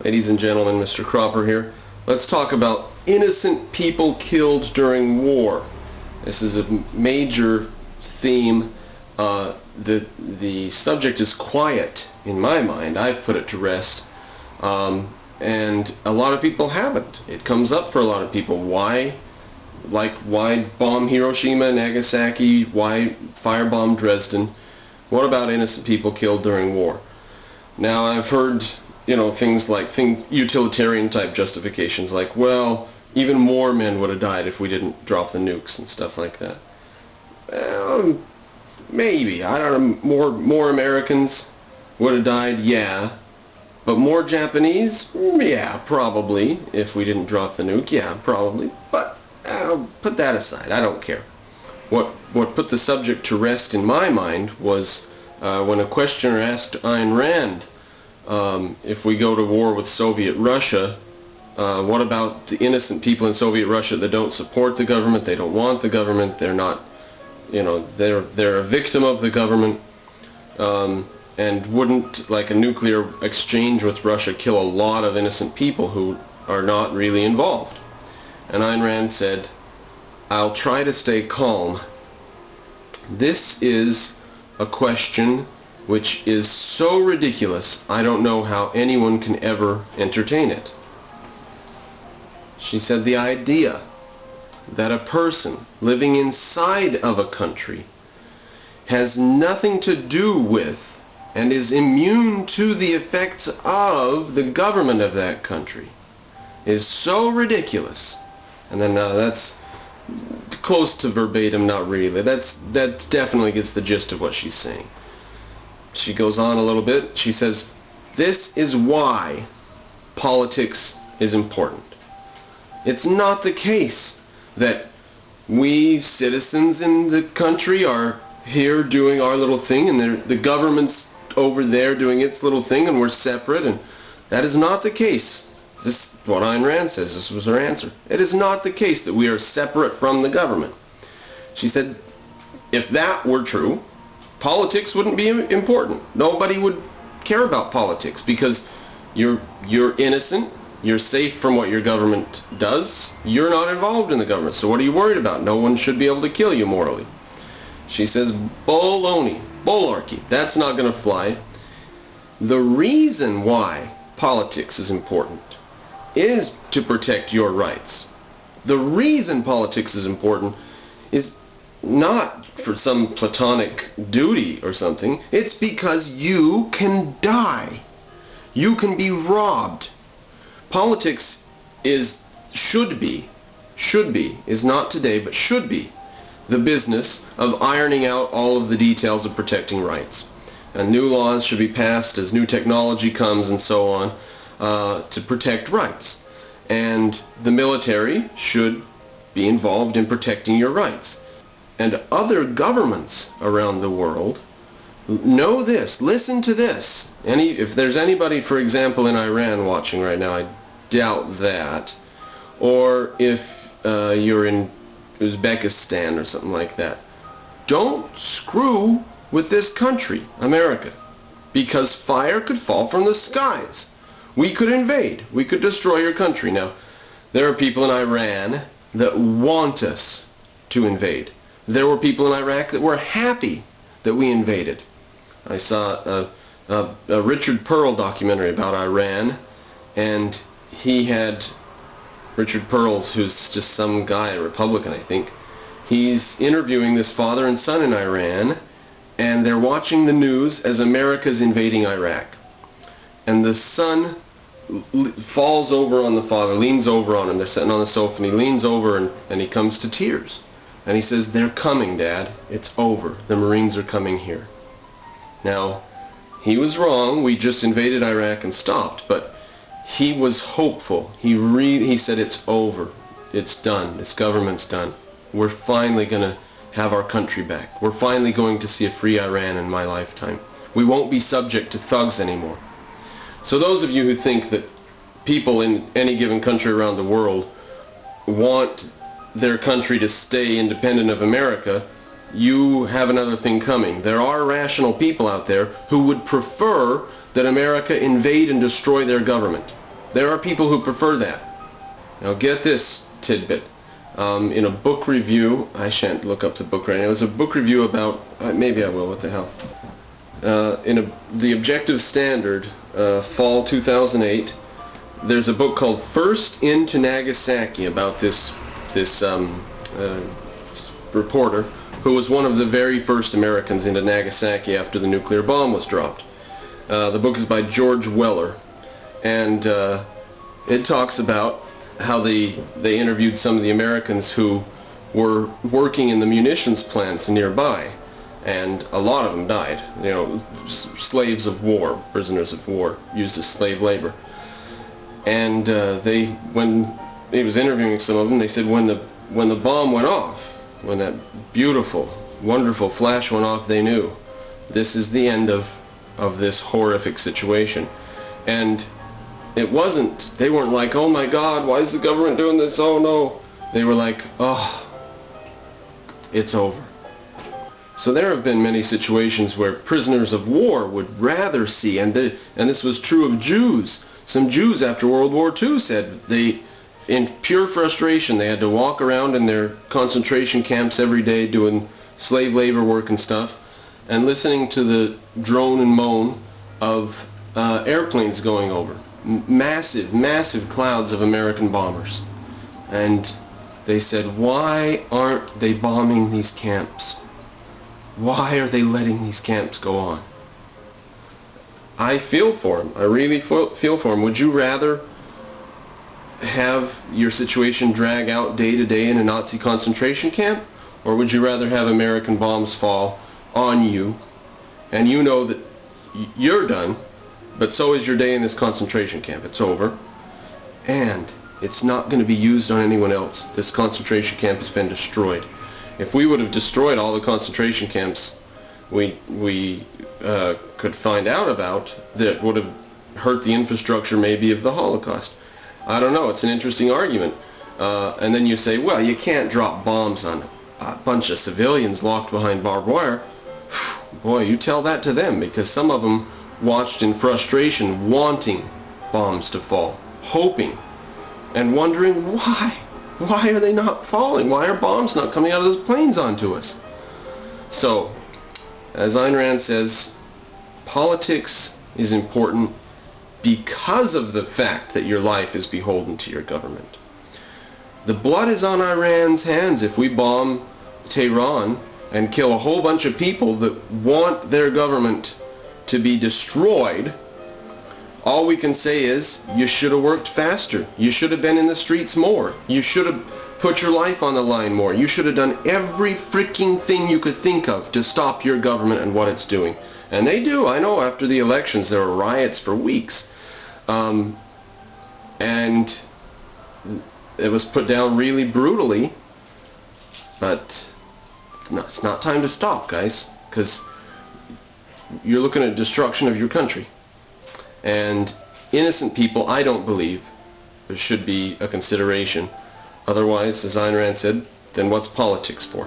Ladies and gentlemen, Mr. Cropper here. Let's talk about innocent people killed during war. This is a major theme. The subject is quiet in my mind. I've put it to rest. And a lot of people haven't. It comes up for a lot of people. Why bomb Hiroshima, Nagasaki? Why firebomb Dresden? What about innocent people killed during war? Now, I've heard, things like utilitarian type justifications like, well, even more men would have died if we didn't drop the nukes and stuff like that. Maybe. I don't know. More Americans would have died, yeah. But more Japanese? Yeah, probably. If we didn't drop the nuke, yeah, probably. But I'll put that aside. I don't care. What put the subject to rest in my mind was when a questioner asked Ayn Rand, if we go to war with Soviet Russia, what about the innocent people in Soviet Russia that don't support the government, they don't want the government, they're not, they're a victim of the government, and wouldn't, like a nuclear exchange with Russia, kill a lot of innocent people who are not really involved? And Ayn Rand said, I'll try to stay calm. This is a question which is so ridiculous, I don't know how anyone can ever entertain it. She said the idea that a person living inside of a country has nothing to do with and is immune to the effects of the government of that country is so ridiculous. And then that's close to verbatim, not really. That definitely gets the gist of what she's saying. She goes on a little bit. She says, this is why politics is important. It's not the case that we citizens in the country are here doing our little thing and the government's over there doing its little thing and we're separate, and that is not the case. This is what Ayn Rand says. This was her answer. It is not the case that we are separate from the government. She said, if that were true, politics wouldn't be important. Nobody would care about politics because you're innocent, you're safe from what your government does, you're not involved in the government, so what are you worried about? No one should be able to kill you morally. She says, baloney, bularchy, that's not going to fly. The reason why politics is important is to protect your rights. The reason politics is important is not for some platonic duty or something. It's because you can die. You can be robbed. Politics should be, is not today, but should be, the business of ironing out all of the details of protecting rights. And new laws should be passed as new technology comes and so on to protect rights. And the military should be involved in protecting your rights. And other governments around the world know this. Listen to this. If there's anybody, for example, in Iran watching right now, I doubt that. Or if you're in Uzbekistan or something like that. Don't screw with this country, America, because fire could fall from the skies. We could invade. We could destroy your country. Now, there are people in Iran that want us to invade. There were people in Iraq that were happy that we invaded. I saw a Richard Pearl documentary about Iran, and he had Richard Pearl, who's just some guy, a Republican, I think. He's interviewing this father and son in Iran, and they're watching the news as America's invading Iraq. And the son falls over on the father, leans over on him. They're sitting on the sofa, and he leans over and he comes to tears. And he says, they're coming, Dad. It's over. The Marines are coming here. Now, he was wrong. We just invaded Iraq and stopped. But he was hopeful. He said, it's over. It's done. This government's done. We're finally going to have our country back. We're finally going to see a free Iran in my lifetime. We won't be subject to thugs anymore. So those of you who think that people in any given country around the world want their country to stay independent of America, you have another thing coming. There are rational people out there who would prefer that America invade and destroy their government. There are people who prefer that. Now get this tidbit. In a book review, I shan't look up the book right now. It was a book review about, maybe I will, what the hell. The Objective Standard, fall 2008, there's a book called First into Nagasaki about this reporter who was one of the very first Americans into Nagasaki after the nuclear bomb was dropped. The book is by George Weller, and it talks about how they interviewed some of the Americans who were working in the munitions plants nearby, and a lot of them died. You know, slaves of war, prisoners of war, used as slave labor. And when he was interviewing some of them, they said when the bomb went off, when that beautiful, wonderful flash went off, they knew this is the end of this horrific situation. And it wasn't, they weren't like, oh my God, why is the government doing this? Oh no. They were like, oh, it's over. So there have been many situations where prisoners of war would rather see, and this was true of Jews. Some Jews after World War II said in pure frustration, they had to walk around in their concentration camps every day doing slave labor work and stuff, and listening to the drone and moan of airplanes going over. Massive, massive clouds of American bombers. And they said, why aren't they bombing these camps? Why are they letting these camps go on? I feel for them. I really feel for them. Would you rather have your situation drag out day to day in a Nazi concentration camp? Or would you rather have American bombs fall on you, and you know that you're done, but so is your day in this concentration camp? It's over, and it's not going to be used on anyone else. This concentration camp has been destroyed. If we would have destroyed all the concentration camps we could find out about, that would have hurt the infrastructure maybe of the Holocaust. I don't know, it's an interesting argument. And then you say, well, you can't drop bombs on a bunch of civilians locked behind barbed wire. Boy, you tell that to them, because some of them watched in frustration, wanting bombs to fall, hoping, and wondering why. Why are they not falling? Why are bombs not coming out of those planes onto us? So, as Ayn Rand says, politics is important because of the fact that your life is beholden to your government. The blood is on Iran's hands if we bomb Tehran and kill a whole bunch of people that want their government to be destroyed. All we can say is, you should have worked faster. You should have been in the streets more. You should have put your life on the line more. You should have done every freaking thing you could think of to stop your government and what it's doing. And they do. I know after the elections there were riots for weeks. And it was put down really brutally. But it's not time to stop, guys. Because you're looking at destruction of your country. And innocent people, I don't believe, should be a consideration. Otherwise, as Ayn Rand said, then what's politics for?